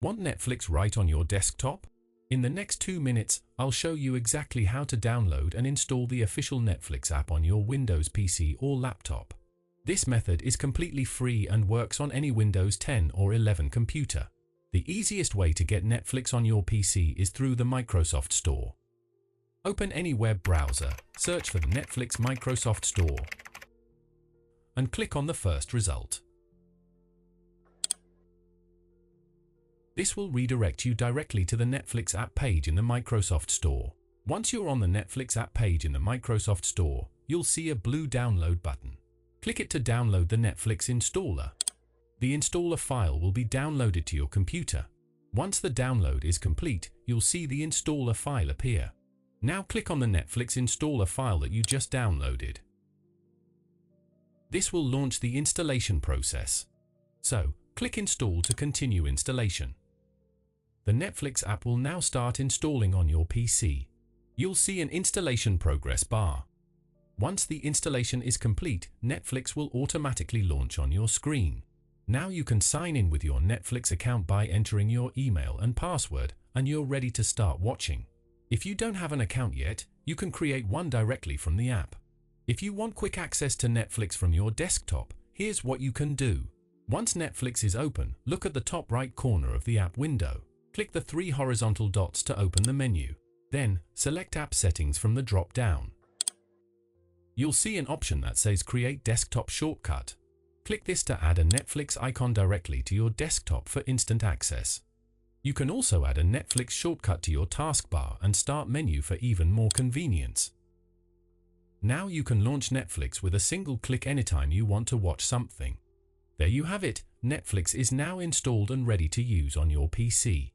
Want Netflix right on your desktop? In the next 2 minutes, I'll show you exactly how to download and install the official Netflix app on your Windows PC or laptop. This method is completely free and works on any Windows 10 or 11 computer. The easiest way to get Netflix on your PC is through the Microsoft Store. Open any web browser, search for the Netflix Microsoft Store, and click on the first result. This will redirect you directly to the Netflix app page in the Microsoft Store. Once you're on the Netflix app page in the Microsoft Store, you'll see a blue download button. Click it to download the Netflix installer. The installer file will be downloaded to your computer. Once the download is complete, you'll see the installer file appear. Now click on the Netflix installer file that you just downloaded. This will launch the installation process. So, click Install to continue installation. The Netflix app will now start installing on your PC. You'll see an installation progress bar. Once the installation is complete, Netflix will automatically launch on your screen. Now you can sign in with your Netflix account by entering your email and password, and you're ready to start watching. If you don't have an account yet, you can create one directly from the app. If you want quick access to Netflix from your desktop, here's what you can do. Once Netflix is open, look at the top right corner of the app window. Click the 3 horizontal dots to open the menu. Then, select App Settings from the drop-down. You'll see an option that says Create Desktop Shortcut. Click this to add a Netflix icon directly to your desktop for instant access. You can also add a Netflix shortcut to your taskbar and Start menu for even more convenience. Now you can launch Netflix with a single click anytime you want to watch something. There you have it, Netflix is now installed and ready to use on your PC.